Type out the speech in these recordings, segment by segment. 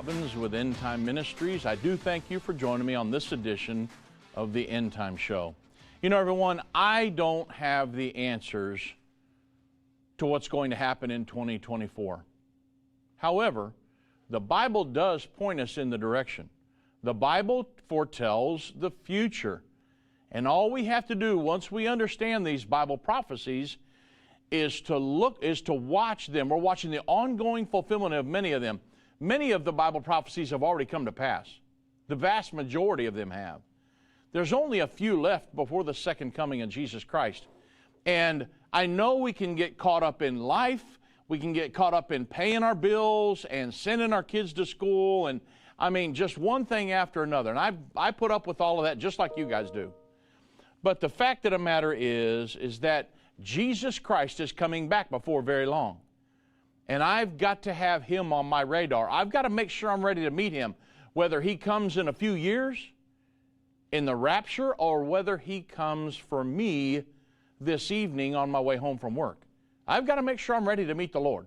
Evans with End Time Ministries. I do thank you for joining me on this edition of the End Time Show. You know, everyone, I don't have the answers to what's going to happen in 2024. However, the Bible does point us in the direction. The Bible foretells the future. And all we have to do once we understand these Bible prophecies is to watch them. We're watching the ongoing fulfillment of many of them. Many of the Bible prophecies have already come to pass. The vast majority of them have. There's only a few left before the second coming of Jesus Christ. And I know we can get caught up in life. We can get caught up in paying our bills and sending our kids to school. And I mean, just one thing after another. And I put up with all of that just like you guys do. But the fact of the matter is that Jesus Christ is coming back before very long. And I've got to have him on my radar. I've got to make sure I'm ready to meet him, whether he comes in a few years in the rapture or whether he comes for me this evening on my way home from work. I've got to make sure I'm ready to meet the Lord.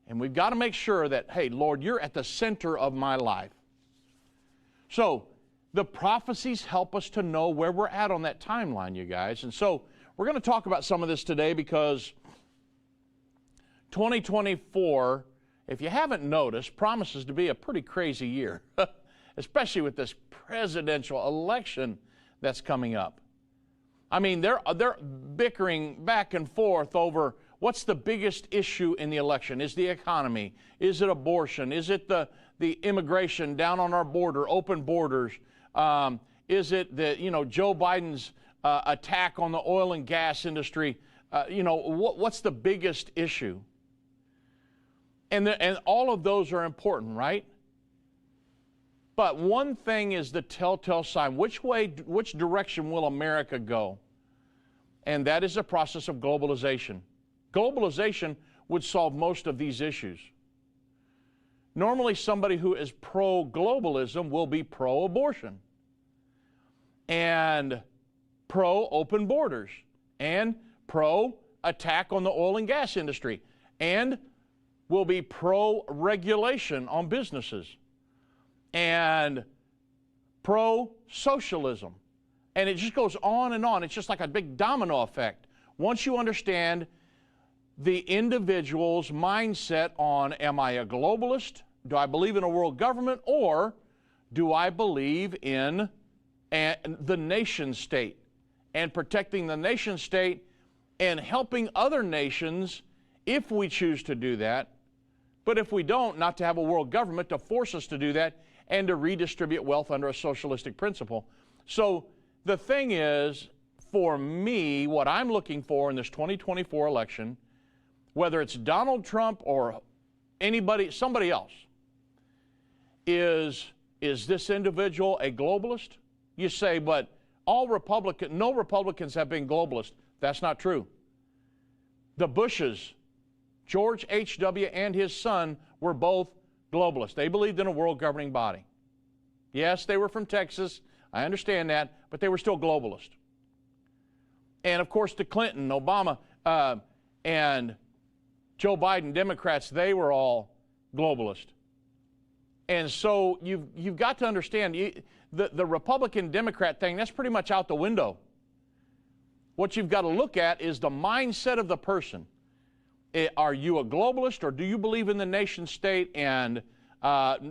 And we've got to make sure that, hey, Lord, you're at the center of my life. So the prophecies help us to know where we're at on that timeline, you guys. And so we're going to talk about some of this today because 2024, if you haven't noticed, promises to be a pretty crazy year, especially with this presidential election that's coming up. I mean, they're bickering back and forth over what's the biggest issue in the election. Is the economy? Is it abortion? Is it the immigration down on our border, open borders? Is it Joe Biden's attack on the oil and gas industry? What's the biggest issue? And all of those are important, right? But one thing is the telltale sign. Which direction will America go? And that is the process of globalization. Globalization would solve most of these issues. Normally, somebody who is pro-globalism will be pro-abortion and pro-open borders and pro-attack on the oil and gas industry and will be pro-regulation on businesses and pro-socialism. And it just goes on and on. It's just like a big domino effect. Once you understand the individual's mindset on, am I a globalist? Do I believe in a world government? Or do I believe in the nation state and protecting the nation state and helping other nations if we choose to do that? But if we don't, not to have a world government to force us to do that and to redistribute wealth under a socialistic principle. So the thing is, for me, what I'm looking for in this 2024 election, whether it's Donald Trump or somebody else, is this individual a globalist? You say, but no Republicans have been globalists. That's not true. The Bushes, George H.W. and his son were both globalists. They believed in a world governing body. Yes, they were from Texas. I understand that, but they were still globalists. And of course, to Clinton, Obama, and Joe Biden, Democrats, they were all globalist. And so you've got to understand the Republican-Democrat thing, that's pretty much out the window. What you've got to look at is the mindset of the person. Are you a globalist or do you believe in the nation state? And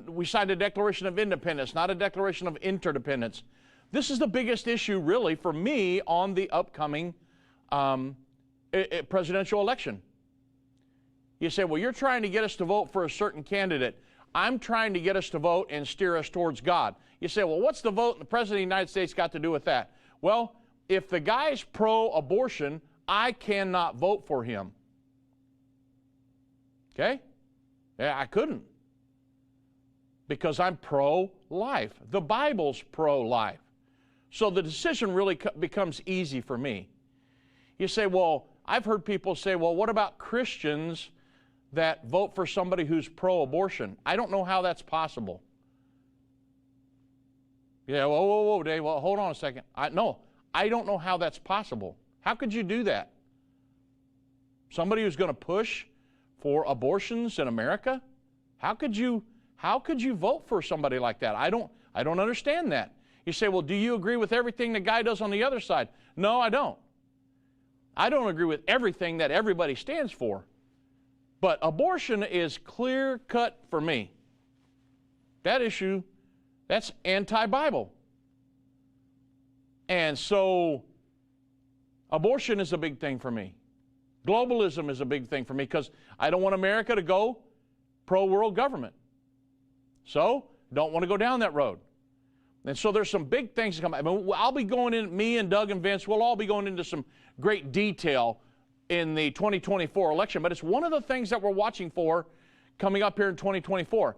we signed a Declaration of Independence, not a Declaration of Interdependence. This is the biggest issue, really, for me on the upcoming presidential election. You say, well, you're trying to get us to vote for a certain candidate. I'm trying to get us to vote and steer us towards God. You say, well, what's the vote the President of the United States got to do with that? Well, if the guy's pro-abortion, I cannot vote for him. Okay? Yeah, I couldn't. Because I'm pro-life. The Bible's pro-life. So the decision really becomes easy for me. You say, well, I've heard people say, well, what about Christians that vote for somebody who's pro-abortion? I don't know how that's possible. Yeah, whoa, Dave, well, hold on a second. No, I don't know how that's possible. How could you do that? Somebody who's going to push for abortions in America? How could you How could you vote for somebody like that? I don't understand that. You say, well, do you agree with everything the guy does on the other side? No, I don't. I don't agree with everything that everybody stands for. But abortion is clear-cut for me. That issue, that's anti-Bible. And so abortion is a big thing for me. Globalism is a big thing for me because I don't want America to go pro-world government. So, don't want to go down that road. And so there's some big things to come. I mean, I'll be going in, me and Doug and Vince, we'll all be going into some great detail in the 2024 election, but it's one of the things that we're watching for coming up here in 2024.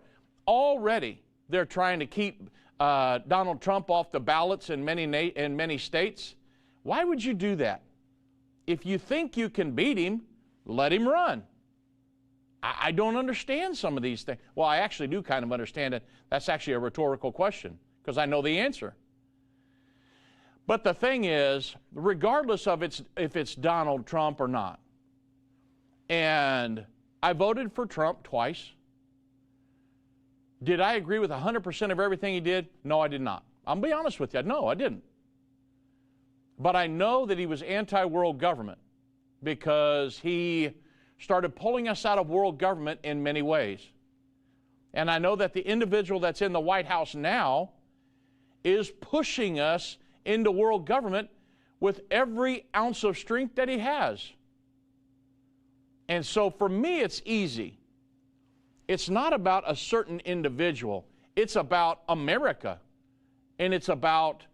Already, they're trying to keep Donald Trump off the ballots in many states. Why would you do that? If you think you can beat him, let him run. I don't understand some of these things. Well, I actually do kind of understand it. That's actually a rhetorical question because I know the answer. But the thing is, regardless of if it's Donald Trump or not, and I voted for Trump twice. Did I agree with 100% of everything he did? No, I did not. I'll be honest with you. No, I didn't. But I know that he was anti-world government because he started pulling us out of world government in many ways. And I know that the individual that's in the White House now is pushing us into world government with every ounce of strength that he has. And so for me, it's easy. It's not about a certain individual. It's about America. And it's about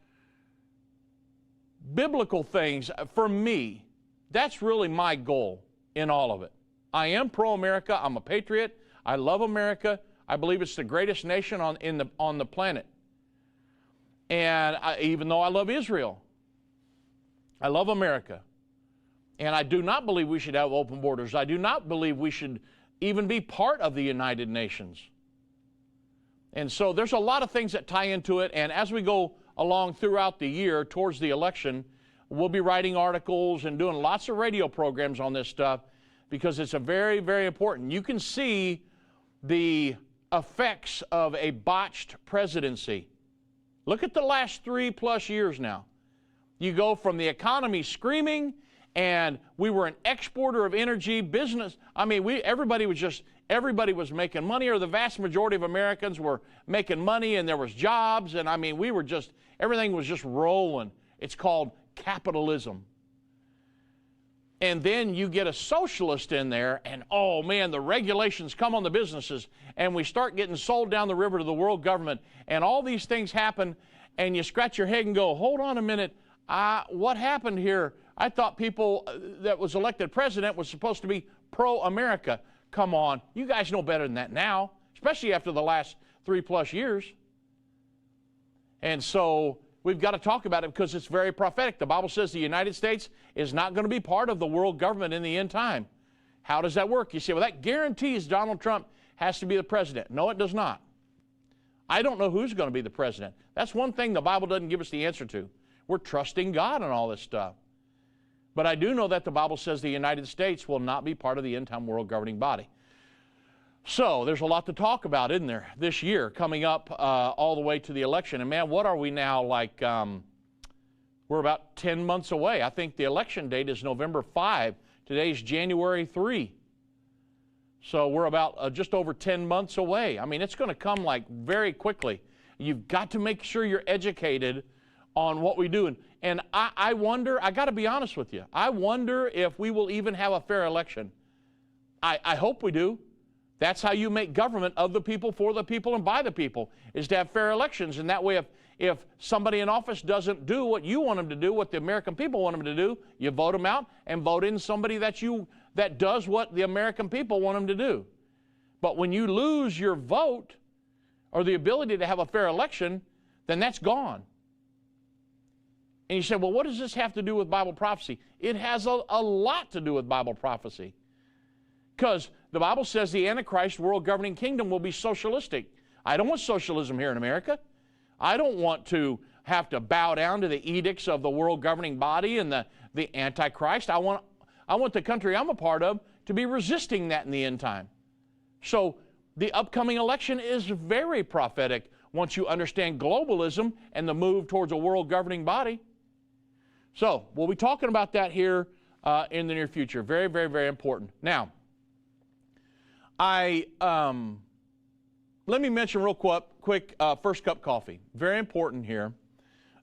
biblical things. For me, that's really my goal in all of it. I am pro-America. I'm a patriot. I love America. I believe it's the greatest nation on the planet. And even though I love Israel, I love America. And I do not believe we should have open borders. I do not believe we should even be part of the United Nations. And so there's a lot of things that tie into it. And as we go along throughout the year towards the election, we'll be writing articles and doing lots of radio programs on this stuff because it's a very, very important. You can see the effects of a botched presidency. Look at the last 3+ years now. You go from the economy screaming, and we were an exporter of energy, business. I mean, everybody was making money, or the vast majority of Americans were making money, and there was jobs, and I mean, everything was just rolling. It's called capitalism. And then you get a socialist in there, and oh man, the regulations come on the businesses, and we start getting sold down the river to the world government, and all these things happen, and you scratch your head and go, hold on a minute, what happened here? I thought people that was elected president was supposed to be pro-America. Come on, you guys know better than that now, especially after the last 3+ years. And so we've got to talk about it because it's very prophetic. The Bible says the United States is not going to be part of the world government in the end time. How does that work? You say, well, that guarantees Donald Trump has to be the president. No, it does not. I don't know who's going to be the president. That's one thing the Bible doesn't give us the answer to. We're trusting God and all this stuff. But I do know that the Bible says the United States will not be part of the end-time world governing body. So there's a lot to talk about, isn't there, this year coming up all the way to the election. And man, what are we now like? We're about 10 months away. I think the election date is November 5. Today's January 3. So we're about just over 10 months away. I mean, it's going to come like very quickly. You've got to make sure you're educated on what we do. And I wonder, I got to be honest with you, I wonder if we will even have a fair election. I hope we do. That's how you make government of the people, for the people, and by the people, is to have fair elections. And that way, if somebody in office doesn't do what you want them to do, what the American people want them to do, you vote them out and vote in somebody that does what the American people want them to do. But when you lose your vote or the ability to have a fair election, then that's gone. And you say, well, what does this have to do with Bible prophecy? It has a lot to do with Bible prophecy. Because the Bible says the Antichrist world governing kingdom will be socialistic. I don't want socialism here in America. I don't want to have to bow down to the edicts of the world governing body and the Antichrist. I want the country I'm a part of to be resisting that in the end time. So the upcoming election is very prophetic once you understand globalism and the move towards a world governing body. So we'll be talking about that here in the near future. Very, very, very important. Now, let me mention real quick First Cup Coffee. Very important here.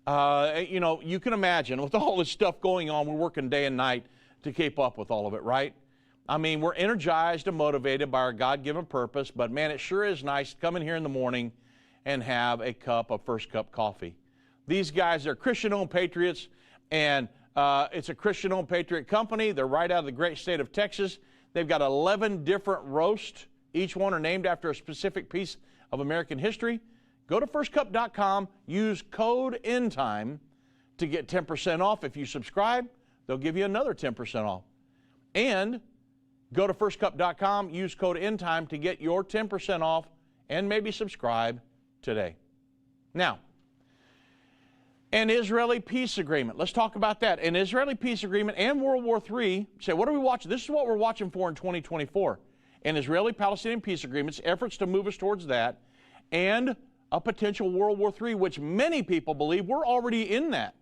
You know, you can imagine with all this stuff going on, we're working day and night to keep up with all of it, right? I mean, we're energized and motivated by our God-given purpose, but man, it sure is nice to come in here in the morning and have a cup of First Cup Coffee. These guys are Christian-owned patriots, and it's a Christian-owned patriot company. They're right out of the great state of Texas. They've got 11 different roasts. Each one are named after a specific piece of American history. Go to firstcup.com, use code Endtime to get 10% off. If you subscribe, they'll give you another 10% off. And go to firstcup.com, use code Endtime to get your 10% off and maybe subscribe today. Now, an Israeli peace agreement. Let's talk about that. An Israeli peace agreement and World War III. Say, what are we watching? This is what we're watching for in 2024. An Israeli-Palestinian peace agreement, efforts to move us towards that, and a potential World War III, which many people believe we're already in that.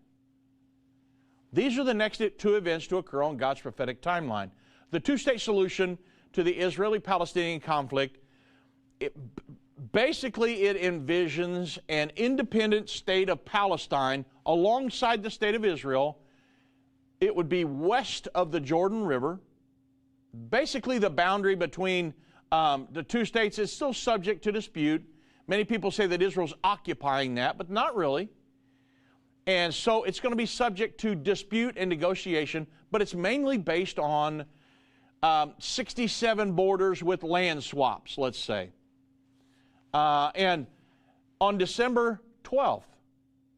These are the next two events to occur on God's prophetic timeline. The two-state solution to the Israeli-Palestinian conflict, basically it envisions an independent state of Palestine alongside the state of Israel. It would be west of the Jordan River. Basically the boundary between the two states is still subject to dispute. Many people say that Israel's occupying that, but not really. And so it's going to be subject to dispute and negotiation, but it's mainly based on 67 borders with land swaps, let's say. And on December 12th,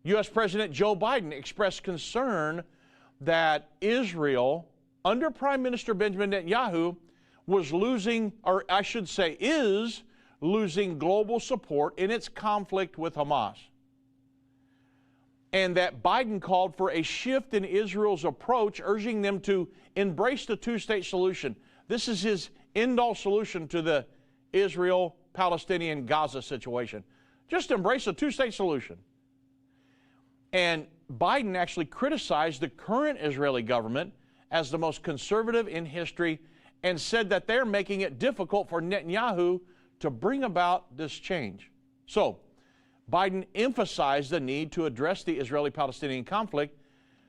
U.S. President Joe Biden expressed concern that Israel, under Prime Minister Benjamin Netanyahu, was losing, or I should say is losing global support in its conflict with Hamas. And that Biden called for a shift in Israel's approach, urging them to embrace the two-state solution. This is his end-all solution to the Israel-Palestinian Gaza situation. Just embrace a two-state solution. And Biden actually criticized the current Israeli government as the most conservative in history and said that they're making it difficult for Netanyahu to bring about this change. So, Biden emphasized the need to address the Israeli-Palestinian conflict,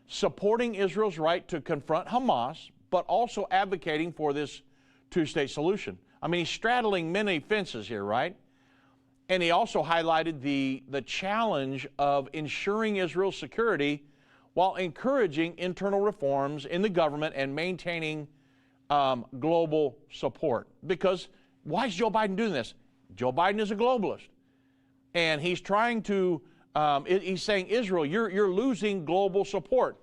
supporting Israel's right to confront Hamas, but also advocating for this two-state solution. I mean, he's straddling many fences here, right? And he also highlighted the challenge of ensuring Israel's security while encouraging internal reforms in the government and maintaining global support. Because why is Joe Biden doing this? Joe Biden is a globalist. And he's trying to, he's saying, Israel, you're losing global support.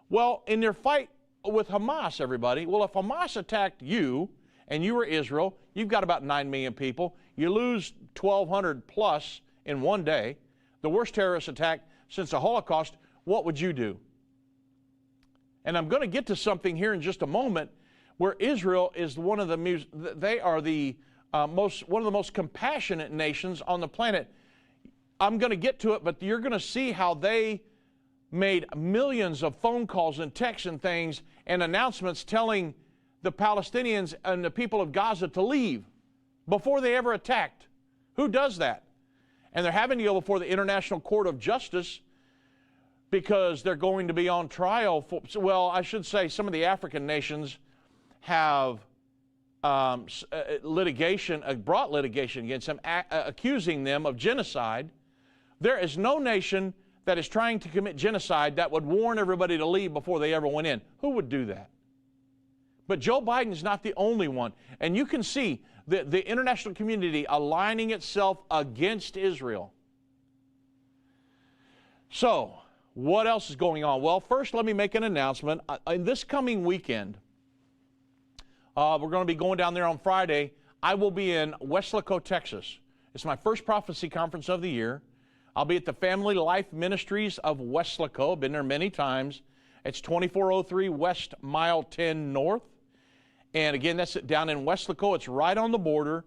Well, in their fight with Hamas, everybody, well, if Hamas attacked you and you were Israel, you've got about 9 million people. You lose 1,200 plus in one day, the worst terrorist attack since the Holocaust, what would you do? And I'm going to get to something here in just a moment where Israel is one of the, they are the one of the most compassionate nations on the planet. I'm going to get to it, but you're going to see how they made millions of phone calls and texts and things and announcements telling the Palestinians and the people of Gaza to leave before they ever attacked. Who does that? And they're having to go before the International Court of Justice because they're going to be on trial for, well, I should say some of the African nations have litigation, brought litigation against them, accusing them of genocide. There is no nation that is trying to commit genocide that would warn everybody to leave before they ever went in. Who would do that? But Joe Biden is not the only one. And you can see the international community aligning itself against Israel. So, what else is going on? Well, first let me make an announcement. In this coming weekend, we're going to be going down there on Friday. I will be in Weslaco, Texas. It's my first prophecy conference of the year. I'll be at the Family Life Ministries of Weslaco. I've been there many times. It's 2403 West Mile 10 North. And again, that's down in Weslaco. It's right on the border.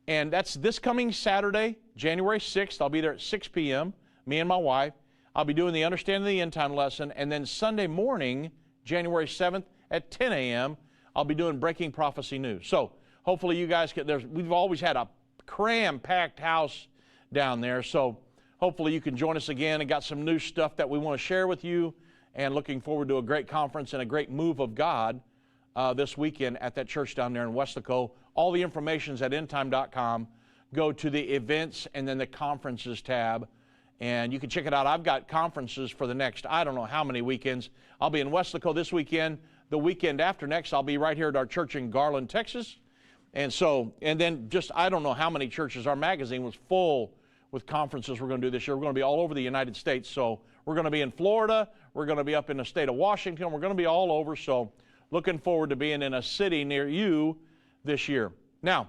And that's this coming Saturday, January 6th. I'll be there at 6 p.m., me and my wife. I'll be doing the Understanding the End Time lesson. And then Sunday morning, January 7th at 10 a.m., I'll be doing Breaking Prophecy News. So hopefully you guys get there. We've always had a cram-packed house down there. So hopefully you can join us again and got some new stuff that we want to share with you. And looking forward to a great conference and a great move of God this weekend at that church down there in Weslaco. All the information is at endtime.com. Go to the events and then the conferences tab, and you can check it out. I've got conferences for the next, I don't know how many weekends. I'll be in Weslaco this weekend. The weekend after next, I'll be right here at our church in Garland, Texas. And then just, I don't know how many churches. Our magazine was full with conferences we're going to do this year. We're going to be all over the United States. So we're going to be in Florida. We're going to be up in the state of Washington. We're going to be all over. So looking forward to being in a city near you this year. Now,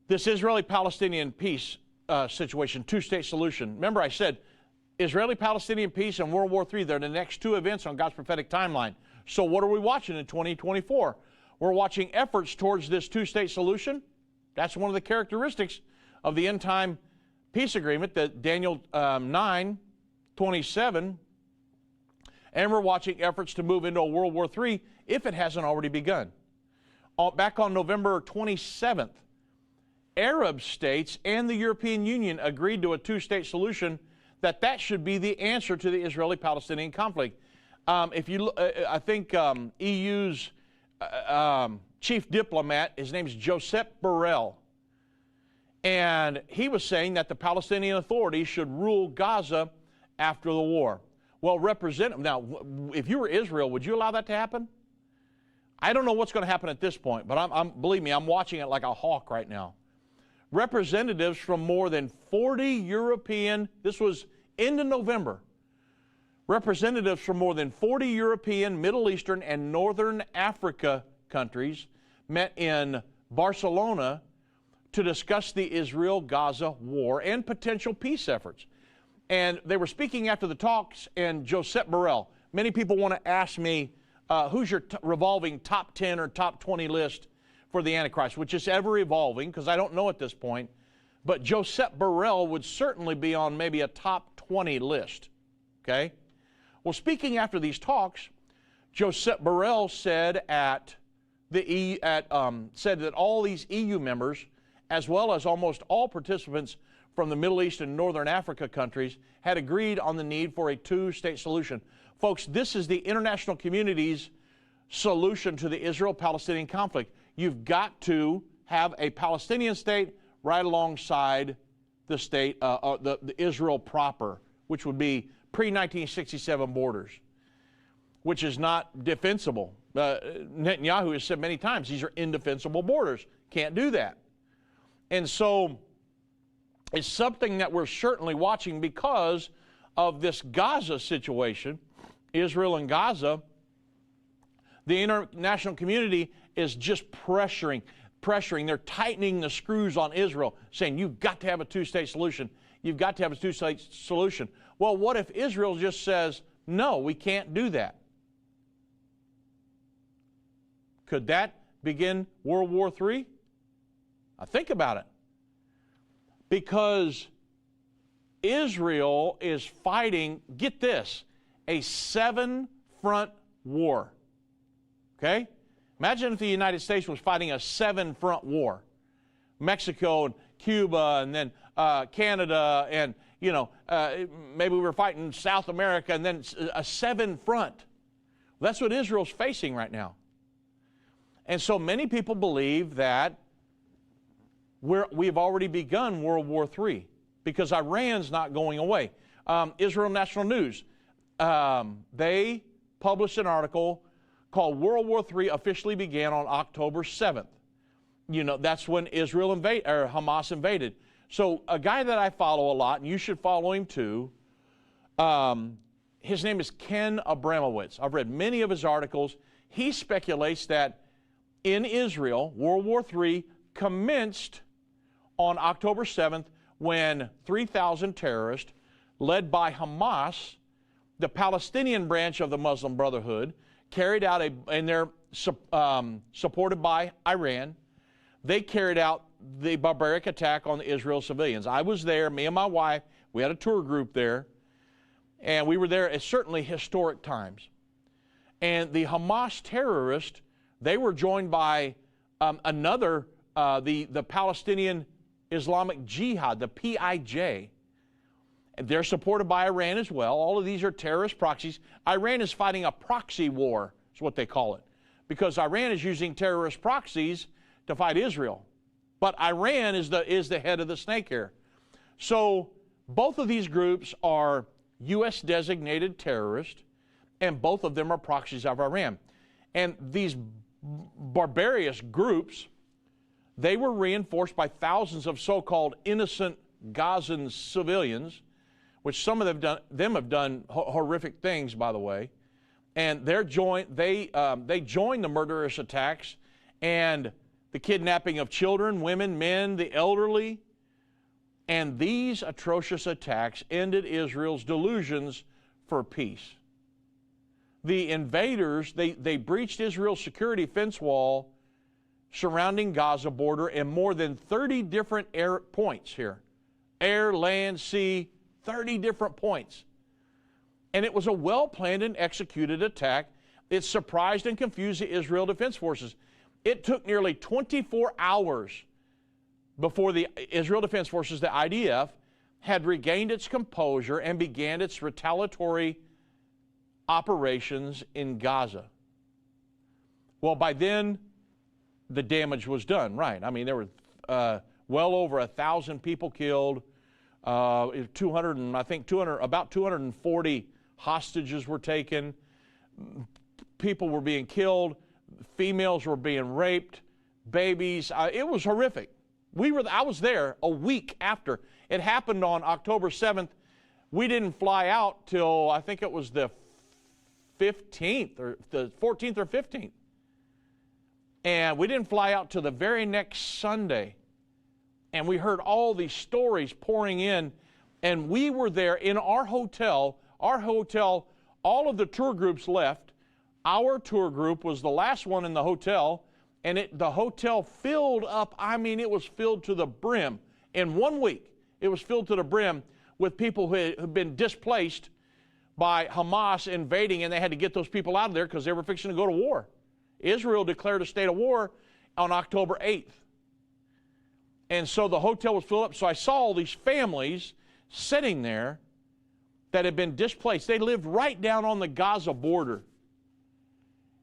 this Israeli-Palestinian peace situation, two-state solution. Remember I said Israeli-Palestinian peace and World War III, they're the next two events on God's prophetic timeline. So what are we watching in 2024? We're watching efforts towards this two-state solution. That's one of the characteristics of the end-time peace agreement, that Daniel 9:27. And we're watching efforts to move into a World War III if it hasn't already begun. Back on November 27th, Arab states and the European Union agreed to a two-state solution, that should be the answer to the Israeli-Palestinian conflict. I think EU's chief diplomat, his name is Josep Borrell, and he was saying that the Palestinian Authority should rule Gaza after the war. Well, now, if you were Israel, would you allow that to happen? I don't know what's going to happen at this point, but believe me, I'm watching it like a hawk right now. Representatives from more than 40 European, this was into November, representatives from more than 40 European, Middle Eastern, and Northern Africa countries met in Barcelona to discuss the Israel-Gaza war and potential peace efforts. And they were speaking after the talks, and Josep Borrell, many people want to ask me, who's your revolving top 10 or top 20 list for the Antichrist, which is ever evolving, because I don't know at this point. But Josep Borrell would certainly be on maybe a top 20 list, okay? Well, speaking after these talks, Josep Borrell said said that all these EU members, as well as almost all participants from the Middle East and Northern Africa countries, had agreed on the need for a two-state solution. Folks, this is the international community's solution to the Israel-Palestinian conflict. You've got to have a Palestinian state right alongside the state, the Israel proper, which would be pre-1967 borders, which is not defensible. Netanyahu has said many times these are indefensible borders. Can't do that. And so it's something that we're certainly watching because of this Gaza situation, Israel and Gaza. The international community is just pressuring. They're tightening the screws on Israel, saying you've got to have a two-state solution. You've got to have a two-state solution. Well, what if Israel just says, no, we can't do that? Could that begin World War III? Now think about it. Because Israel is fighting, get this, a 7-front war. Okay? Imagine if the United States was fighting a 7-front war. Mexico and Cuba and then Canada and, maybe we were fighting South America and then a 7-front. That's what Israel's facing right now. And so many people believe that we've already begun World War III because Iran's not going away. Israel National News, they published an article called World War III officially began on October 7th. That's when Hamas invaded. So a guy that I follow a lot, and you should follow him too, his name is Ken Abramowitz. I've read many of his articles. He speculates that in Israel, World War III commenced on October 7th when 3,000 terrorists, led by Hamas, the Palestinian branch of the Muslim Brotherhood, carried out and they're supported by Iran. they carried out the barbaric attack on the Israel civilians. I was there, me and my wife, we had a tour group there, and we were there at certainly historic times. And the Hamas terrorists, they were joined by the Palestinian Islamic Jihad, the PIJ. And they're supported by Iran as well. All of these are terrorist proxies. Iran is fighting a proxy war, is what they call it, because Iran is using terrorist proxies to fight Israel. But Iran is the head of the snake here. So both of these groups are U.S. designated terrorists, and both of them are proxies of Iran. And these barbarous groups, they were reinforced by thousands of so-called innocent Gazan civilians, which some of them have done horrific things, by the way. And they joined the murderous attacks and the kidnapping of children, women, men, the elderly. And these atrocious attacks ended Israel's delusions for peace. The invaders, they breached Israel's security fence wall surrounding Gaza border in more than 30 different air points here. Air, land, sea, 30 different points. And it was a well-planned and executed attack. It surprised and confused the Israel Defense Forces. It took nearly 24 hours before the Israel Defense Forces, the IDF, had regained its composure and began its retaliatory operations in Gaza. Well, by then, the damage was done, right? I mean, there were well over 1,000 people killed, about 240 hostages were taken, people were being killed, females were being raped, babies. It was horrific. I was there a week after. It happened on October 7th. We didn't fly out till, I think it was the 15th, or the 14th or 15th. And we didn't fly out till the very next Sunday. And we heard all these stories pouring in. And we were there in our hotel. All of the tour groups left. Our tour group was the last one in the hotel. And the hotel filled up. I mean, it was filled to the brim. In 1 week, it was filled to the brim with people who had been displaced by Hamas invading, and they had to get those people out of there because they were fixing to go to war. Israel declared a state of war on October 8th. And so the hotel was filled up. So I saw all these families sitting there that had been displaced. They lived right down on the Gaza border.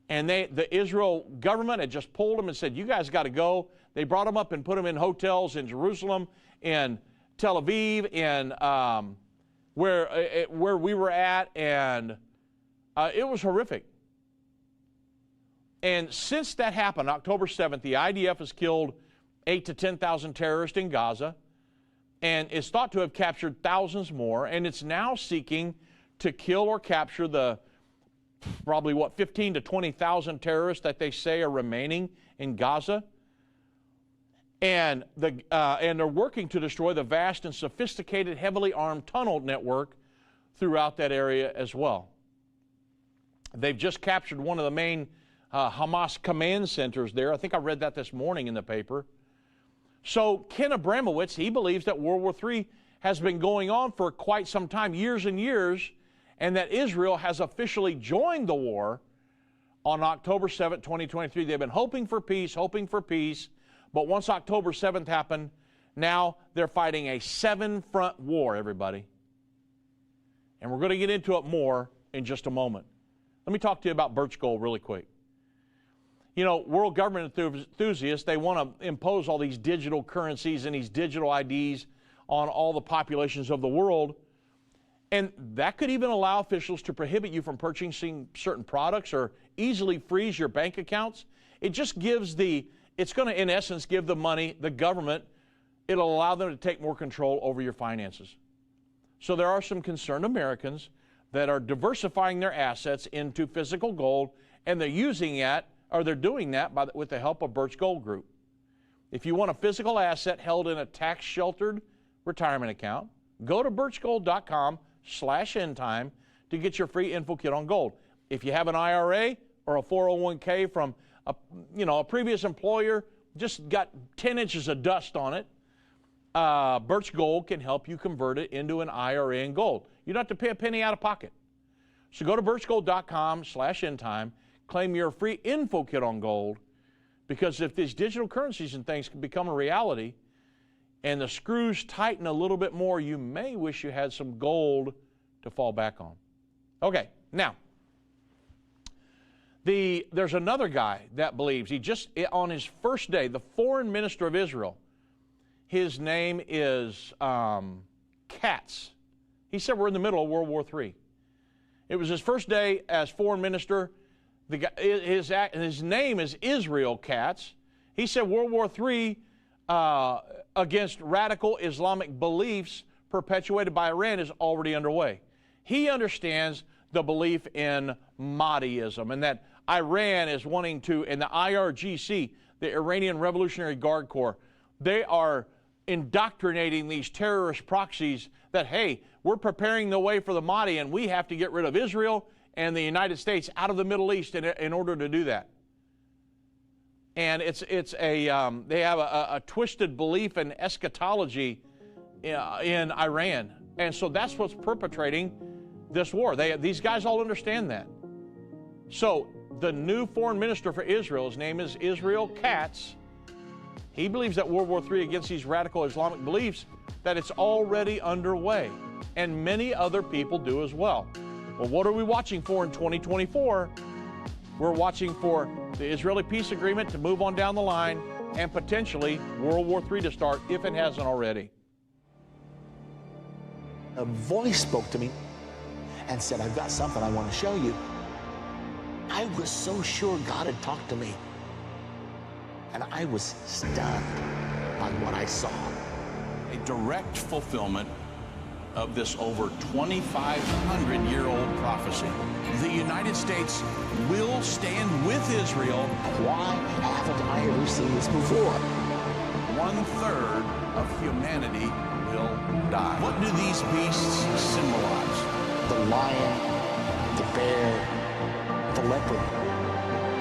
And the Israel government had just pulled them and said, you guys got to go. They brought them up and put them in hotels in Jerusalem, in Tel Aviv, in where we were at, and it was horrific. And since that happened, October 7th, the IDF has killed 8,000 to 10,000 terrorists in Gaza, and it's thought to have captured thousands more, and it's now seeking to kill or capture the probably, 15,000 to 20,000 terrorists that they say are remaining in Gaza. And they're working to destroy the vast and sophisticated, heavily armed tunnel network throughout that area as well. They've just captured one of the main Hamas command centers there. I think I read that this morning in the paper. So Ken Abramowitz, he believes that World War III has been going on for quite some time, years and years, and that Israel has officially joined the war on October 7th, 2023. They've been hoping for peace, but once October 7th happened, now they're fighting a 7-front war, everybody. And we're going to get into it more in just a moment. Let me talk to you about Birch Gold really quick. You know, world government enthusiasts, they want to impose all these digital currencies and these digital IDs on all the populations of the world. And that could even allow officials to prohibit you from purchasing certain products or easily freeze your bank accounts. It just gives it's going to, in essence, give the money, the government, it'll allow them to take more control over your finances. So there are some concerned Americans that are diversifying their assets into physical gold, and they're using that, or they're doing that with the help of Birch Gold Group. If you want a physical asset held in a tax-sheltered retirement account, go to birchgold.com/endtime to get your free info kit on gold. If you have an IRA or a 401k from a previous employer, just got 10 inches of dust on it, Birch Gold can help you convert it into an IRA in gold. You don't have to pay a penny out of pocket. So go to birchgold.com/endtime, claim your free info kit on gold, because if these digital currencies and things can become a reality and the screws tighten a little bit more, you may wish you had some gold to fall back on. Okay, now, there's another guy that believes, he just, on his first day, the foreign minister of Israel, his name is Katz. He said we're in the middle of World War III. It was his first day as foreign minister. The guy, his name is Israel Katz. He said World War III against radical Islamic beliefs perpetuated by Iran is already underway. He understands the belief in Mahdiism and that Iran is wanting to, and the IRGC, the Iranian Revolutionary Guard Corps, they are indoctrinating these terrorist proxies that, hey, we're preparing the way for the Mahdi and we have to get rid of Israel and the United States out of the Middle East in order to do that. And they have a twisted belief in eschatology in Iran. And so that's what's perpetrating this war. These guys all understand that. So the new foreign minister for Israel, his name is Israel Katz, he believes that World War III against these radical Islamic beliefs, that it's already underway. And many other people do as well. Well, what are we watching for in 2024? We're watching for the Israeli peace agreement to move on down the line and potentially World War III to start if it hasn't already. A voice spoke to me and said, I've got something I want to show you. I was so sure God had talked to me. And I was stunned by what I saw. A direct fulfillment of this over 2,500-year-old prophecy. The United States will stand with Israel. Why haven't I ever seen this before? 1/3 of humanity will die. What do these beasts symbolize? The lion, the bear, the leopard.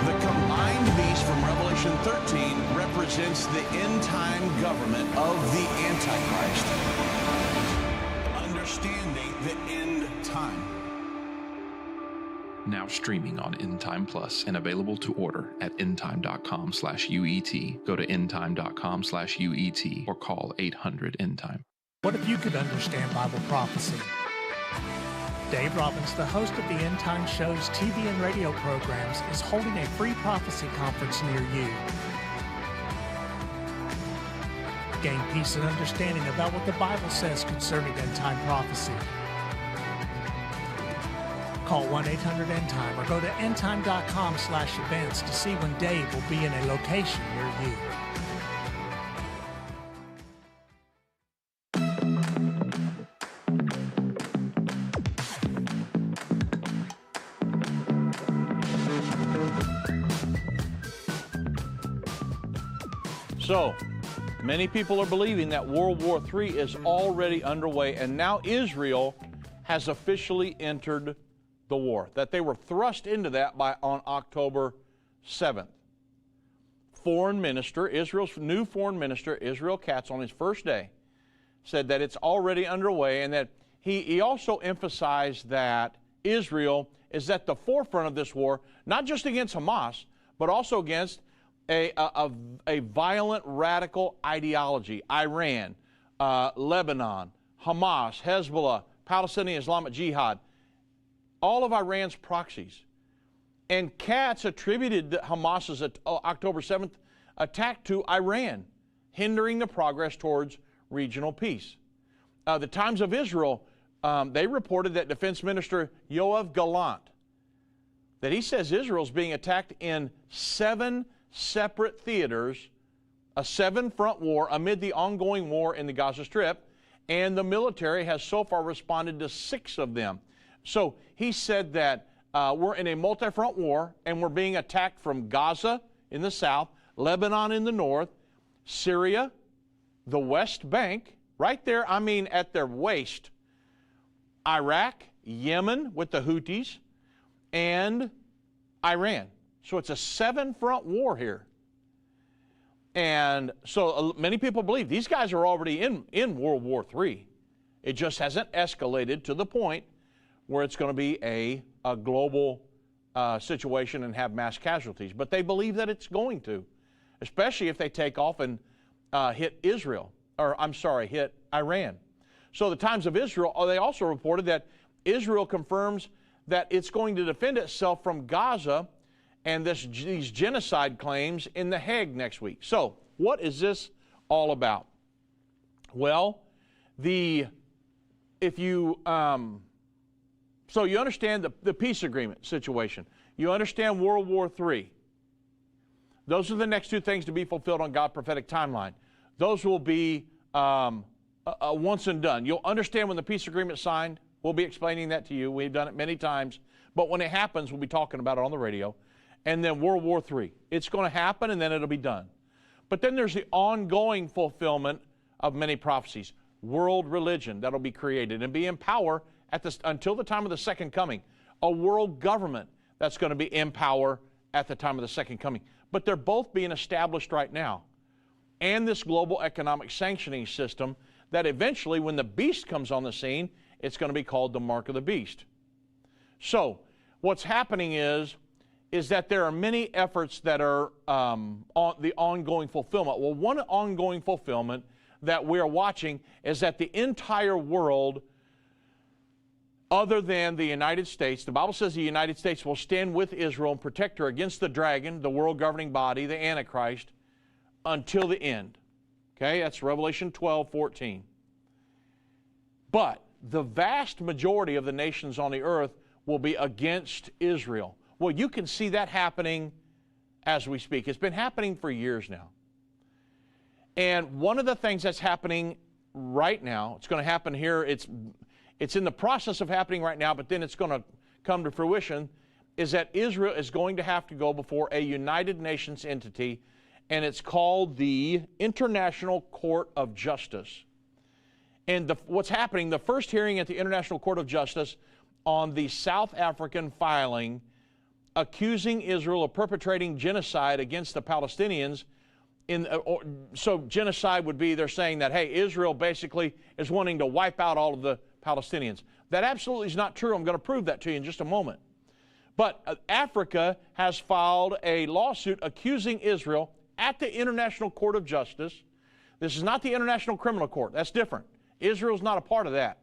The combined beast from Revelation 13 represents the end-time government of the Antichrist. Understanding the end time. Now streaming on Endtime Plus and available to order at endtime.com/UET. Go to endtime.com/UET or call 800-ENDTIME. What if you could understand Bible prophecy? Dave Robbins, the host of the Endtime Show's TV and radio programs, is holding a free prophecy conference near you. Gain peace and understanding about what the Bible says concerning end-time prophecy. Call 1-800-ENDTIME or go to endtime.com/events to see when Dave will be in a location near you. So, many people are believing that World War III is already underway, and now Israel has officially entered the war, that they were thrust into that on October 7th. Israel's new foreign minister, Israel Katz, on his first day, said that it's already underway, and that he also emphasized that Israel is at the forefront of this war, not just against Hamas, but also against a violent radical ideology. Iran, Lebanon, Hamas, Hezbollah, Palestinian Islamic Jihad, all of Iran's proxies. And Katz attributed Hamas's October 7th attack to Iran, hindering the progress towards regional peace. The Times of Israel, they reported that Defense Minister Yoav Gallant, that he says Israel's being attacked in 7 separate theaters, a 7-front war amid the ongoing war in the Gaza Strip, and the military has so far responded to 6 of them. So he said that we're in a multi-front war, and we're being attacked from Gaza in the south, Lebanon in the north, Syria, the West Bank, right there, I mean at their waist, Iraq, Yemen with the Houthis, and Iran. So it's a 7-front war here. And so many people believe these guys are already in World War III. It just hasn't escalated to the point where it's going to be a global situation and have mass casualties. But they believe that it's going to, especially if they take off and hit hit Iran. So the Times of Israel, they also reported that Israel confirms that it's going to defend itself from Gaza and these genocide claims in The Hague next week. So what is this all about? Well, so you understand the peace agreement situation. You understand World War III. Those are the next two things to be fulfilled on God's prophetic timeline. Those will be once and done. You'll understand when the peace agreement is signed. We'll be explaining that to you. We've done it many times. But when it happens, we'll be talking about it on the radio. And then World War III. It's going to happen, and then it'll be done. But then there's the ongoing fulfillment of many prophecies. World religion that'll be created and be in power until the time of the second coming. A world government that's going to be in power at the time of the second coming. But they're both being established right now. And this global economic sanctioning system that eventually, when the beast comes on the scene, it's going to be called the mark of the beast. So what's happening is that there are many efforts that are on the ongoing fulfillment. Well, one ongoing fulfillment that we're watching is that the entire world, other than the United States, the Bible says the United States will stand with Israel and protect her against the dragon, the world governing body, the Antichrist, until the end. Okay, that's Revelation 12:14. But the vast majority of the nations on the earth will be against Israel. Well, you can see that happening as we speak. It's been happening for years now. And one of the things that's happening right now, it's going to happen here, it's in the process of happening right now, but then it's going to come to fruition, is that Israel is going to have to go before a United Nations entity, and it's called the International Court of Justice. And what's happening, the first hearing at the International Court of Justice on the South African filing accusing Israel of perpetrating genocide against the Palestinians. So genocide would be, they're saying that, hey, Israel basically is wanting to wipe out all of the Palestinians. That absolutely is not true. I'm going to prove that to you in just a moment. But Africa has filed a lawsuit accusing Israel at the International Court of Justice. This is not the International Criminal Court. That's different. Israel's not a part of that.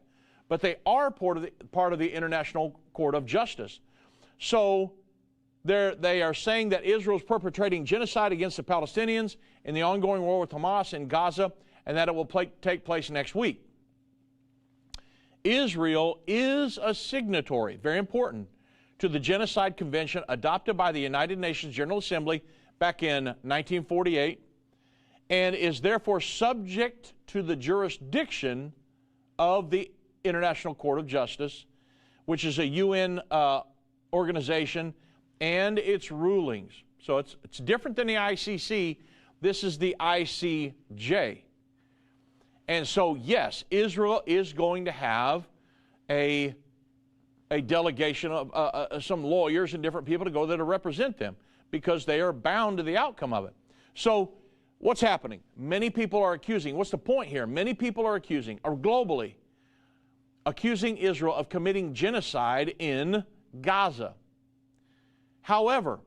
But they are part of the International Court of Justice. So they are saying that Israel is perpetrating genocide against the Palestinians in the ongoing war with Hamas in Gaza, and that it will take place next week. Israel is a signatory, very important, to the Genocide Convention adopted by the United Nations General Assembly back in 1948, and is therefore subject to the jurisdiction of the International Court of Justice, which is a UN organization, and its rulings. So it's different than the ICC. This is the ICJ. And so, yes, Israel is going to have a delegation of some lawyers and different people to go there to represent them because they are bound to the outcome of it. So what's happening? Many people are accusing. What's the point here? Many people are accusing, or globally, accusing Israel of committing genocide in Gaza. However,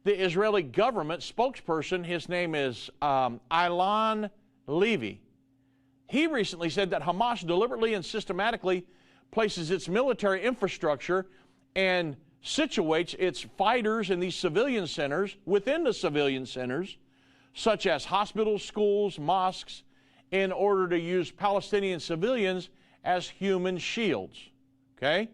the Israeli government spokesperson, his name is Ilan Levy, he recently said that Hamas deliberately and systematically places its military infrastructure and situates its fighters in these civilian centers, within the civilian centers, such as hospitals, schools, mosques, in order to use Palestinian civilians as human shields. Okay?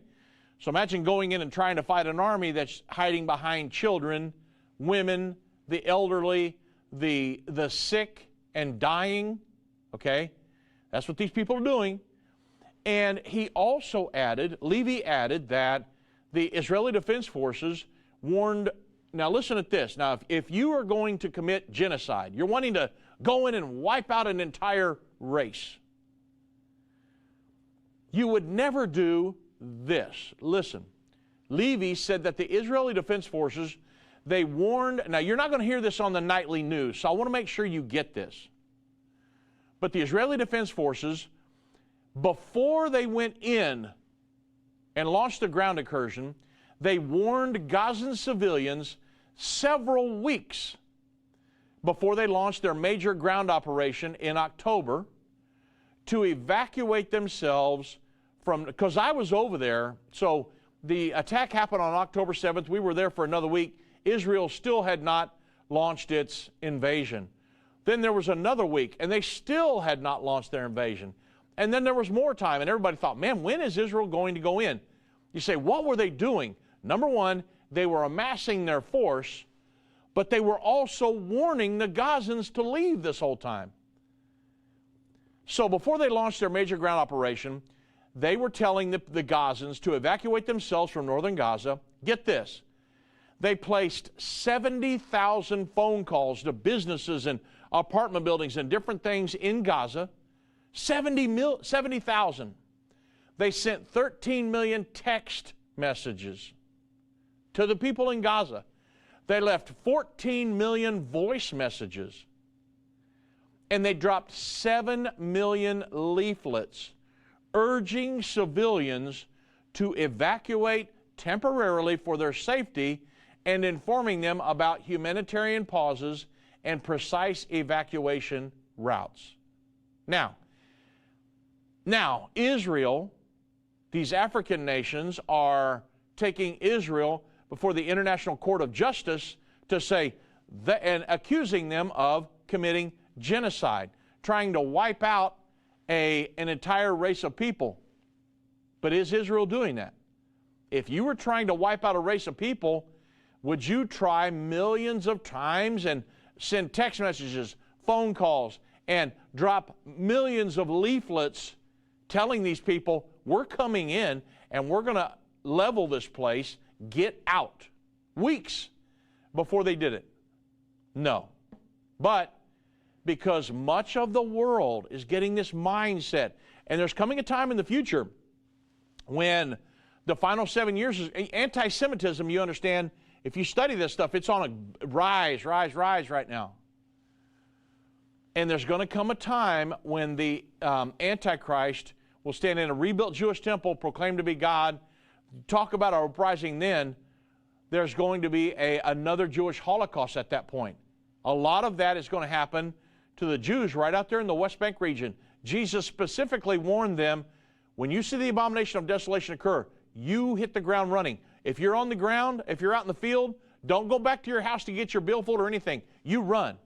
So imagine going in and trying to fight an army that's hiding behind children, women, the elderly, the sick, and dying. Okay? That's what these people are doing. And he also added, Levy added, that the Israeli Defense Forces warned, now listen at this, now if you are going to commit genocide, you're wanting to go in and wipe out an entire race, you would never do this. Listen, Levy said that the Israeli Defense Forces, They warned, now you're not going to hear this on the nightly news, so I want to make sure you get this. But the Israeli Defense Forces, before they went in and launched the ground incursion, they warned Gazan civilians several weeks before they launched their major ground operation in October to evacuate themselves from, because I was over there, so the attack happened on October 7th. We were there for another week. Israel still had not launched its invasion. Then there was another week, and they still had not launched their invasion. And then there was more time, and everybody thought, man, when is Israel going to go in? You say, what were they doing? Number one, they were amassing their force, but they were also warning the Gazans to leave this whole time. So before they launched their major ground operation, they were telling the Gazans to evacuate themselves from northern Gaza. Get this. They placed 70,000 phone calls to businesses and apartment buildings and different things in Gaza. 70,000. They sent 13 million text messages to the people in Gaza. They left 14 million voice messages. And they dropped 7 million leaflets urging civilians to evacuate temporarily for their safety and informing them about humanitarian pauses and precise evacuation routes. Now, Israel, these African nations are taking Israel before the International Court of Justice to say, and accusing them of committing genocide, trying to wipe out an entire race of people. But is Israel doing that? If you were trying to wipe out a race of people, would you try millions of times and send text messages, phone calls, and drop millions of leaflets telling these people, we're coming in and we're going to level this place, get out? Weeks before they did it. No. But because much of the world is getting this mindset, and there's coming a time in the future when the final 7 years is anti-Semitism, you understand, if you study this stuff, it's on a rise right now. And there's going to come a time when the Antichrist will stand in a rebuilt Jewish temple, proclaim to be God, talk about a uprising. Then there's going to be another Jewish Holocaust at that point. A lot of that is going to happen to the Jews right out there in the West Bank region. Jesus specifically warned them, when you see the abomination of desolation occur, you hit the ground running. If you're on the ground, if you're out in the field, don't go back to your house to get your billfold or anything. You run.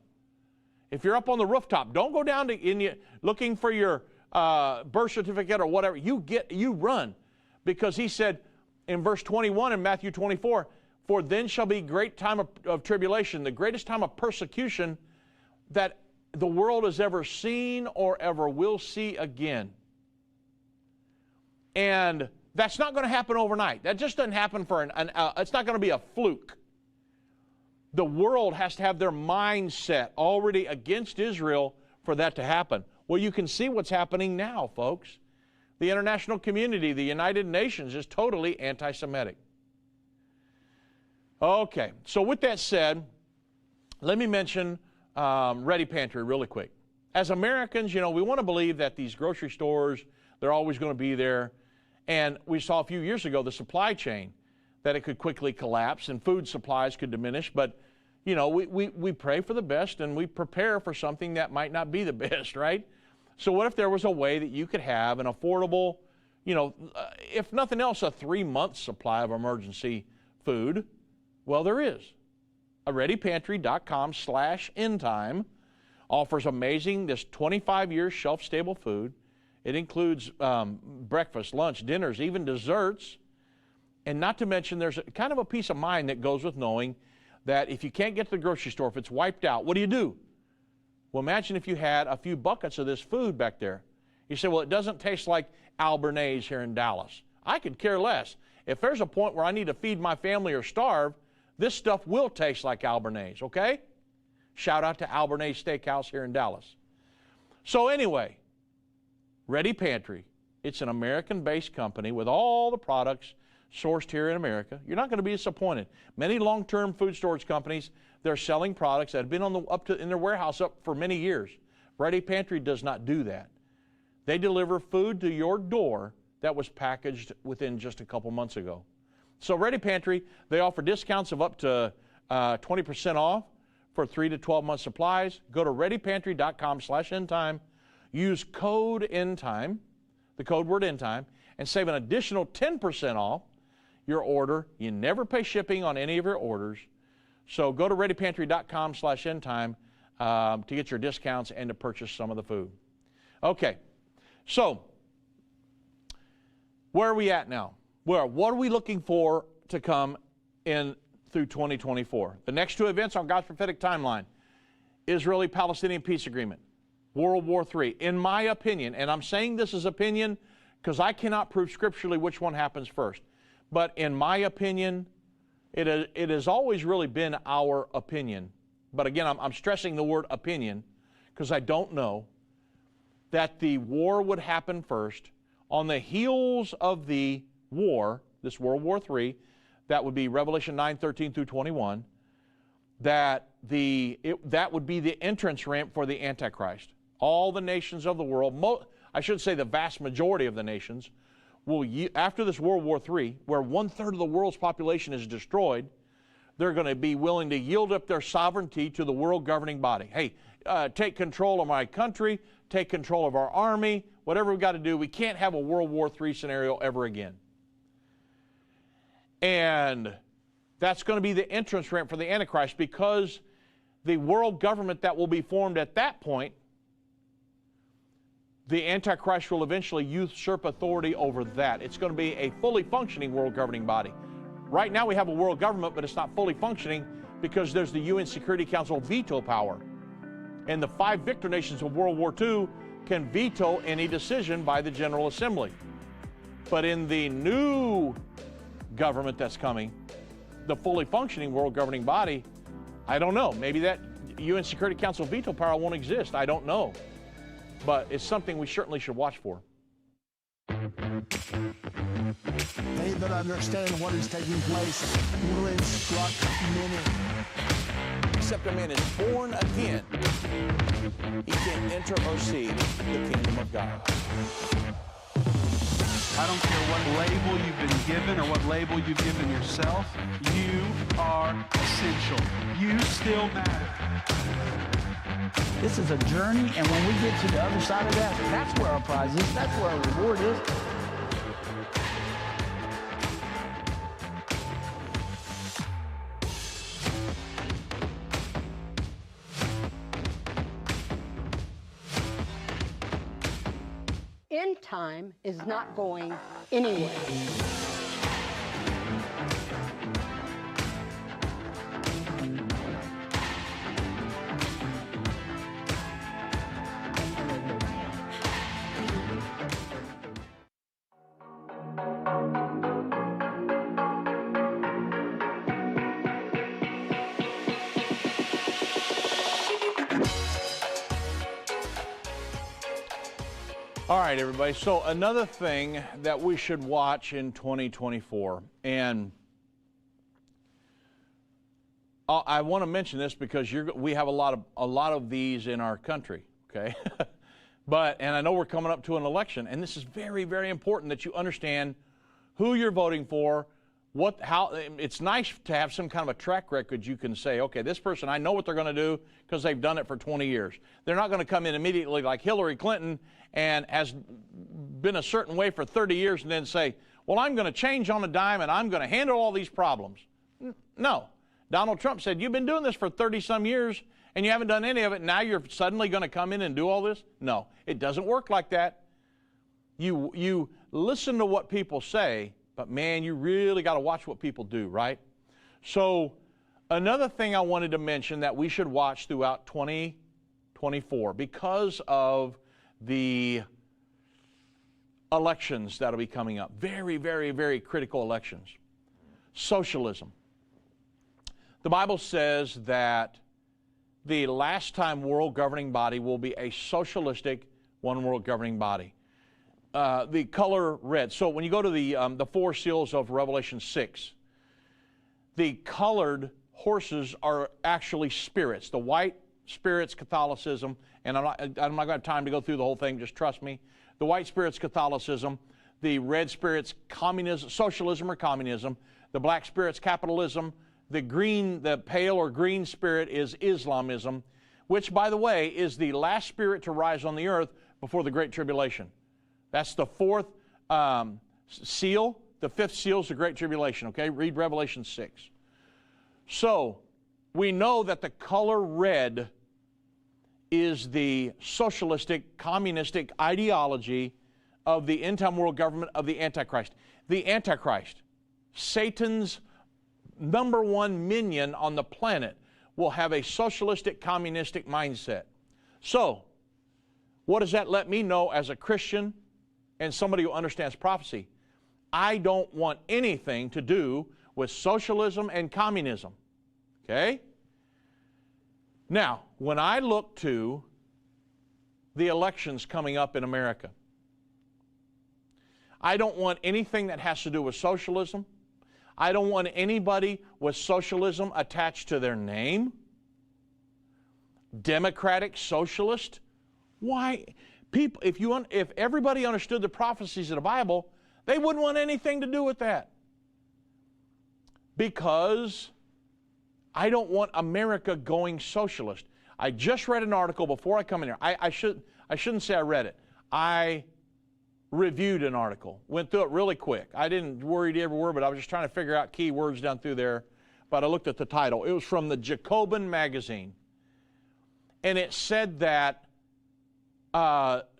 If you're up on the rooftop, don't go down looking for your birth certificate or whatever. You run. Because he said in verse 21 in Matthew 24, for then shall be great time of tribulation, the greatest time of persecution that the world has ever seen or ever will see again. And that's not going to happen overnight. That just doesn't happen for it's not going to be a fluke. The world has to have their mindset already against Israel for that to happen. Well, you can see what's happening now, folks. The international community, the United Nations, is totally anti-Semitic. Okay, so with that said, let me mention Ready Pantry really quick. As Americans, we want to believe that these grocery stores, they're always going to be there. And we saw a few years ago the supply chain, that it could quickly collapse and food supplies could diminish. But, we pray for the best and we prepare for something that might not be the best, right? So what if there was a way that you could have an affordable, if nothing else, a 3-month supply of emergency food? Well, there is. ReadyPantry.com/endtime offers amazing, this 25-year shelf-stable food. It includes breakfast, lunch, dinners, even desserts. And not to mention, there's kind of a peace of mind that goes with knowing that if you can't get to the grocery store, if it's wiped out, what do? Well, imagine if you had a few buckets of this food back there. You say, well, it doesn't taste like Albernays here in Dallas. I could care less. If there's a point where I need to feed my family or starve, this stuff will taste like Albernays, okay? Shout out to Albernays Steakhouse here in Dallas. So anyway, Ready Pantry. It's an American-based company with all the products sourced here in America. You're not going to be disappointed. Many long-term food storage companies, they're selling products that have been in their warehouse up for many years. Ready Pantry does not do that. They deliver food to your door that was packaged within just a couple months ago. So Ready Pantry, they offer discounts of up to 20% off for 3 to 12 month supplies. Go to readypantry.com/endtime. Use code endtime, the code word endtime, and save an additional 10% off your order. You never pay shipping on any of your orders. So go to readypantry.com/endtime to get your discounts and to purchase some of the food. Okay, so where are we at now? What are we looking for to come in through 2024? The next two events on God's prophetic timeline: Israeli-Palestinian peace agreement, World War III. In my opinion, and I'm saying this is opinion because I cannot prove scripturally which one happens first, but in my opinion, it has always really been our opinion. But again, I'm stressing the word opinion because I don't know, that the war would happen first. On the heels of the war, this World War III, that would be Revelation 9:13 through 21, that would be the entrance ramp for the Antichrist. All the nations of the world, I should say the vast majority of the nations, will, after this World War III, where 1/3 of the world's population is destroyed, they're going to be willing to yield up their sovereignty to the world governing body. Hey, take control of my country, take control of our army, whatever we've got to do. We can't have a World War III scenario ever again. And that's going to be the entrance ramp for the Antichrist, because the world government that will be formed at that point, the Antichrist will eventually usurp authority over that. It's going to be a fully functioning world governing body. Right now we have a world government, but it's not fully functioning because there's the UN Security Council veto power. And the 5 victor nations of World War II can veto any decision by the General Assembly. But in the new government that's coming, the fully functioning world governing body, I don't know. Maybe that UN Security Council veto power won't exist. I don't know. But it's something we certainly should watch for. They that understand what is taking place will instruct many. Except a man is born again, he can't enter or see the kingdom of God. I don't care what label you've been given or what label you've given yourself. You are essential. You still matter. This is a journey, and when we get to the other side of that, that's where our prize is. That's where our reward is. End time is not going anywhere. All right, everybody. So another thing that we should watch in 2024, and I want to mention this because we have a lot of these in our country. Okay, and I know we're coming up to an election, and this is very, very important that you understand who you're voting for. How it's nice to have some kind of a track record. You can say, okay, this person, I know what they're going to do because they've done it for 20 years. They're not going to come in immediately like Hillary Clinton and has been a certain way for 30 years and then say, well, I'm going to change on a dime and I'm going to handle all these problems. No. Donald Trump said, you've been doing this for 30-some years and you haven't done any of it. Now you're suddenly going to come in and do all this? No, it doesn't work like that. You listen to what people say, but man, you really got to watch what people do, right? So another thing I wanted to mention that we should watch throughout 2024 because of the elections that will be coming up. Very, very, very critical elections. Socialism. The Bible says that the last time world governing body will be a socialistic one world governing body. the color red. So when you go to the four seals of Revelation 6, the colored horses are actually spirits. The white spirits, Catholicism, and I'm not going to have time to go through the whole thing, just trust me. The white spirits, Catholicism. The red spirits, communism, socialism or communism. The black spirits, capitalism. The green, the pale or green spirit is Islamism, which, by the way, is the last spirit to rise on the earth before the Great Tribulation. That's the fourth seal. The fifth seal is the Great Tribulation, okay? Read Revelation 6. So, we know that the color red is the socialistic, communistic ideology of the end-time world government of the Antichrist. The Antichrist, Satan's #1 minion on the planet, will have a socialistic, communistic mindset. So, what does that let me know as a Christian and somebody who understands prophecy? I don't want anything to do with socialism and communism. Okay? Now, when I look to the elections coming up in America, I don't want anything that has to do with socialism. I don't want anybody with socialism attached to their name. Democratic socialist. Why? People, if everybody understood the prophecies of the Bible, they wouldn't want anything to do with that. Because I don't want America going socialist. I just read an article before I come in here. I shouldn't say I read it. I reviewed an article. Went through it really quick. I didn't read every word, but I was just trying to figure out key words down through there. But I looked at the title. It was from the Jacobin magazine. And it said that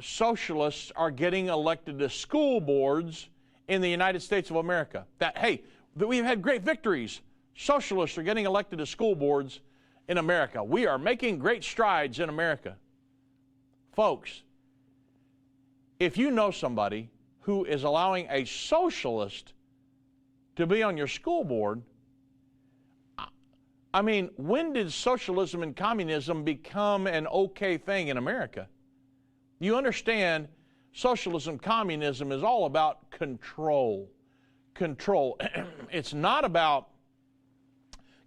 socialists are getting elected to school boards in the United States of America. That, hey, we've had great victories. Socialists are getting elected to school boards in America. We are making great strides in America. Folks, if you know somebody who is allowing a socialist to be on your school board, I mean, when did socialism and communism become an okay thing in America? You understand, socialism, communism is all about control. Control. It's not about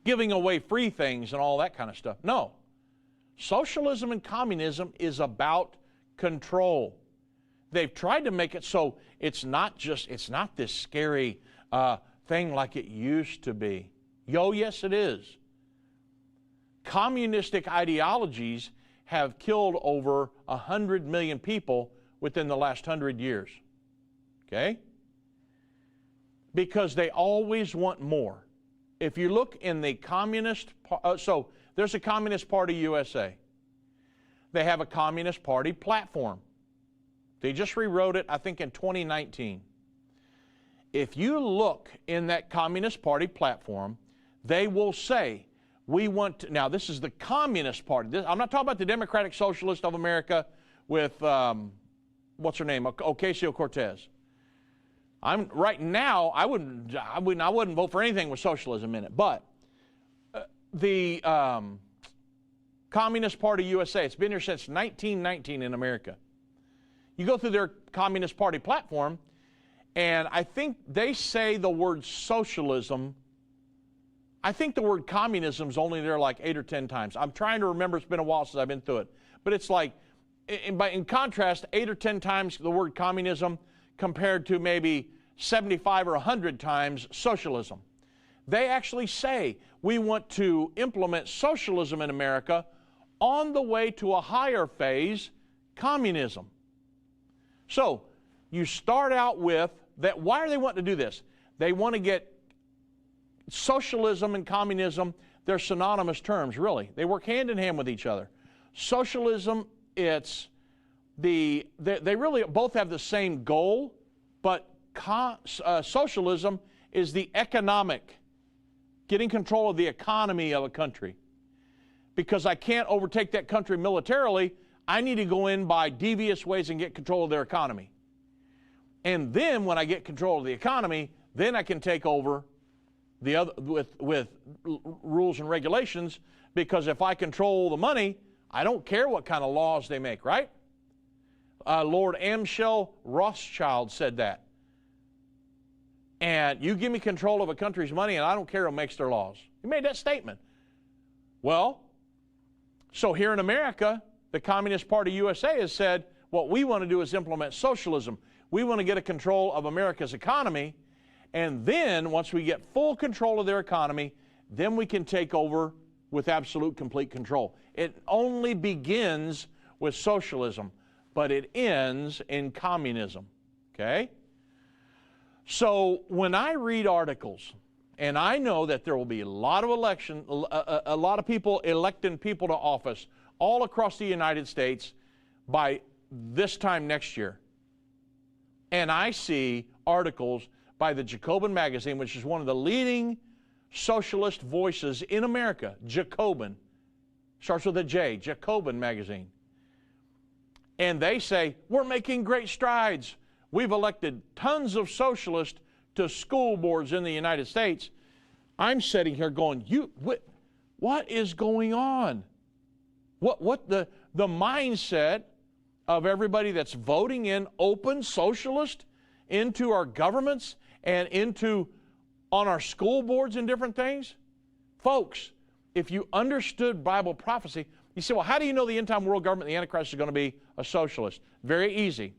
giving away free things and all that kind of stuff. No. Socialism and communism is about control. They've tried to make it so it's not this scary thing like it used to be. Yes, it is. Communistic ideologies have killed over 100 million people within the last 100 years. Okay? Because they always want more. If you look in the communist, so there's a Communist Party USA. They have a Communist Party platform. They just rewrote it, I think, in 2019. If you look in that Communist Party platform, they will say, we want to, now this is the Communist Party. I'm not talking about the Democratic Socialist of America with, what's her name, Ocasio-Cortez. Right now, I wouldn't vote for anything with socialism in it. But the Communist Party USA, it's been here since 1919 in America. You go through their Communist Party platform, and I think they say the word socialism. I think the word communism is only there like 8 or 10 times. I'm trying to remember. It's been a while since I've been through it. But it's like, in contrast, 8 or 10 times the word communism compared to maybe 75 or 100 times socialism. They actually say we want to implement socialism in America on the way to a higher phase, communism. So you start out with that. Why are they wanting to do this? They want to get socialism and communism, they're synonymous terms, really. They work hand in hand with each other. Socialism, it's they really both have the same goal, but socialism is the economic, getting control of the economy of a country. Because I can't overtake that country militarily, I need to go in by devious ways and get control of their economy. And then when I get control of the economy, then I can take over the other with rules and regulations, because if I control the money, I don't care what kind of laws they make, right? Lord Amschel Rothschild said that. And you give me control of a country's money and I don't care who makes their laws. He made that statement. Well, so here in America, the Communist Party USA has said, what we want to do is implement socialism. We want to get a control of America's economy, and then once we get full control of their economy, then we can take over with absolute complete control. It only begins with socialism, but it ends in communism, okay? So when I read articles, and I know that there will be a lot of a lot of people electing people to office all across the United States by this time next year. And I see articles by the Jacobin magazine, which is one of the leading socialist voices in America. Jacobin. Starts with a J, Jacobin magazine. And they say, we're making great strides. We've elected tons of socialists to school boards in the United States. I'm sitting here going, what is going on? What the mindset of everybody that's voting in open socialist into our governments and on our school boards and different things? Folks, if you understood Bible prophecy, you say, well, how do you know the end-time world government, the Antichrist, is going to be a socialist? Very easy.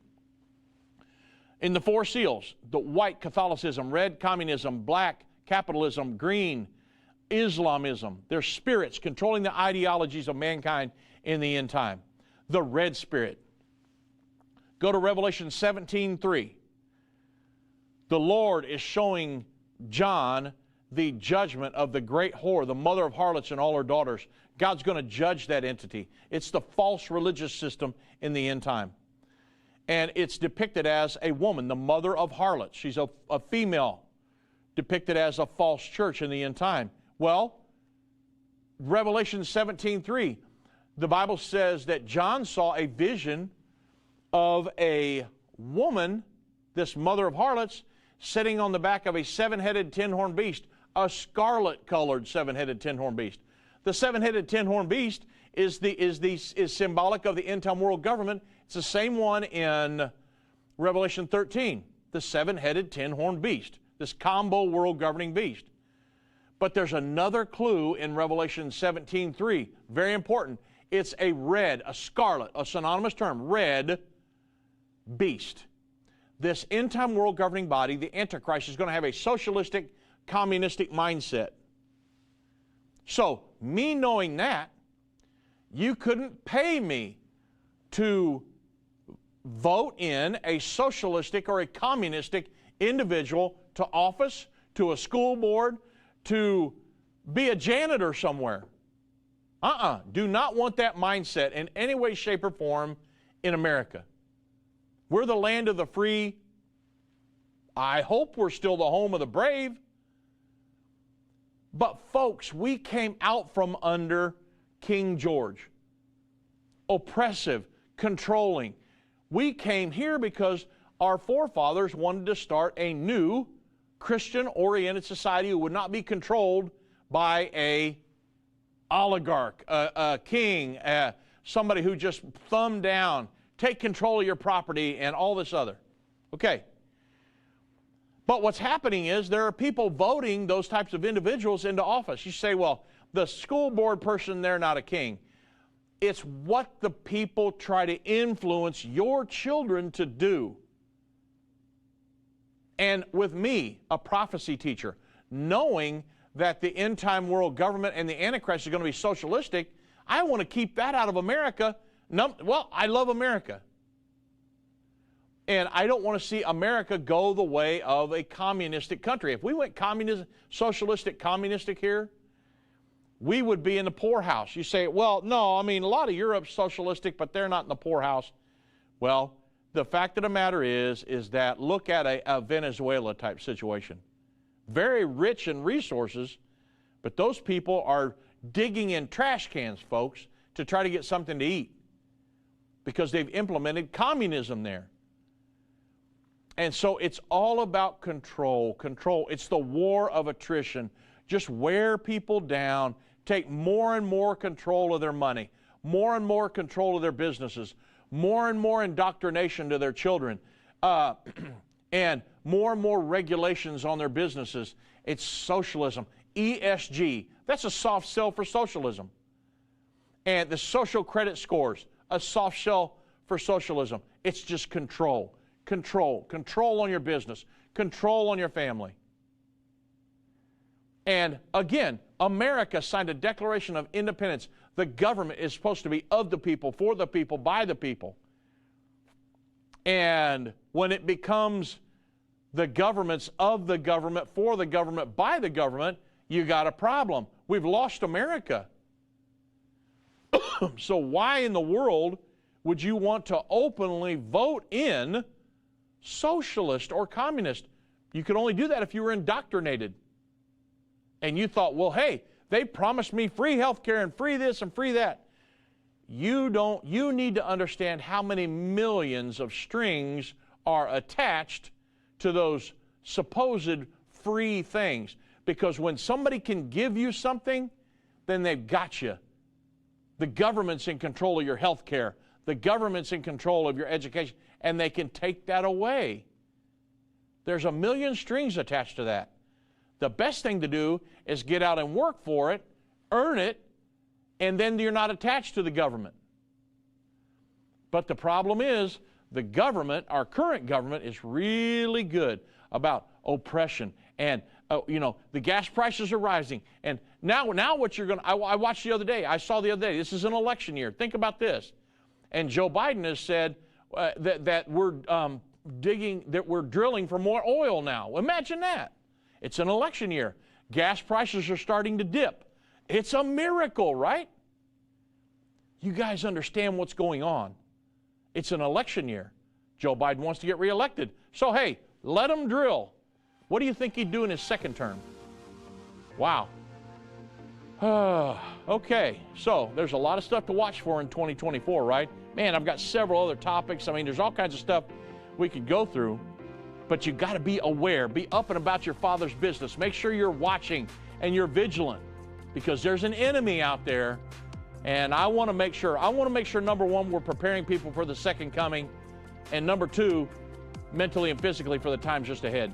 In the four seals, the white Catholicism, red communism, black capitalism, green Islamism. They're spirits controlling the ideologies of mankind in the end time. The red spirit. Go to Revelation 17:3. The Lord is showing John the judgment of the great whore, the mother of harlots and all her daughters. God's going to judge that entity. It's the false religious system in the end time. And it's depicted as a woman, the mother of harlots. She's a female, depicted as a false church in the end time. Well, Revelation 17:3, the Bible says that John saw a vision of a woman, this mother of harlots, sitting on the back of a seven-headed, ten-horned beast, a scarlet-colored seven-headed, ten-horned beast. The seven-headed, ten-horned beast is symbolic of the end-time world government. It's the same one in Revelation 13, the seven-headed, ten-horned beast, this combo world-governing beast. But there's another clue in Revelation 17:3, very important. It's a red, a scarlet, a synonymous term, red beast. This end-time world governing body, the Antichrist, is going to have a socialistic, communistic mindset. So, me knowing that, you couldn't pay me to vote in a socialistic or a communistic individual to office, to a school board, to be a janitor somewhere. Do not want that mindset in any way, shape, or form in America. We're the land of the free. I hope we're still the home of the brave. But folks, we came out from under King George. Oppressive, controlling. We came here because our forefathers wanted to start a new Christian-oriented society who would not be controlled by a oligarch, a king, somebody who just thumbed down, take control of your property and all this other. Okay. But what's happening is there are people voting those types of individuals into office. You say, well, the school board person, they're not a king. It's what the people try to influence your children to do. And with me, a prophecy teacher, knowing that the end-time world government and the Antichrist are going to be socialistic, I want to keep that out of America. Well, I love America. And I don't want to see America go the way of a communistic country. If we went socialistic, communistic here, we would be in the poorhouse. You say, well, no, I mean, a lot of Europe's socialistic, but they're not in the poorhouse. Well, the fact of the matter is that look at a Venezuela type situation. Very rich in resources, but those people are digging in trash cans, folks, to try to get something to eat because they've implemented communism there. And so it's all about control. It's the war of attrition. Just wear people down, take more and more control of their money, more and more control of their businesses, more and more indoctrination to their children, and more regulations on their businesses. It's socialism. ESG, that's a soft sell for socialism. And the social credit scores, a soft sell for socialism. It's just control, control, control on your business, control on your family. And again, America signed a Declaration of Independence. The government is supposed to be of the people, for the people, by the people. And when it becomes the government's of the government, for the government, by the government, you got a problem. We've lost America. So why in the world would you want to openly vote in socialist or communist? You could only do that if you were indoctrinated. And you thought, well, hey, they promised me free health care and free this and free that. You need to understand how many millions of strings are attached to those supposed free things. Because when somebody can give you something, then they've got you. The government's in control of your health care. The government's in control of your education, and they can take that away. There's a million strings attached to that. The best thing to do is get out and work for it, earn it, and then you're not attached to the government. But the problem is, the government, our current government, is really good about oppression. And, the gas prices are rising. And now what you're going to, I watched the other day, I saw the other day, this is an election year. Think about this. And Joe Biden has said that we're drilling for more oil now. Imagine that. It's an election year. Gas prices are starting to dip. It's a miracle, right? You guys understand what's going on. It's an election year. Joe Biden wants to get reelected. So, hey, let him drill. What do you think he'd do in his second term? Wow. Okay, so there's a lot of stuff to watch for in 2024, right? Man, I've got several other topics. I mean, there's all kinds of stuff we could go through. But you got to be aware. Be up and about your Father's business. Make sure you're watching and you're vigilant, because there's an enemy out there. And I want to make sure, number one, we're preparing people for the second coming. And number two, mentally and physically for the times just ahead.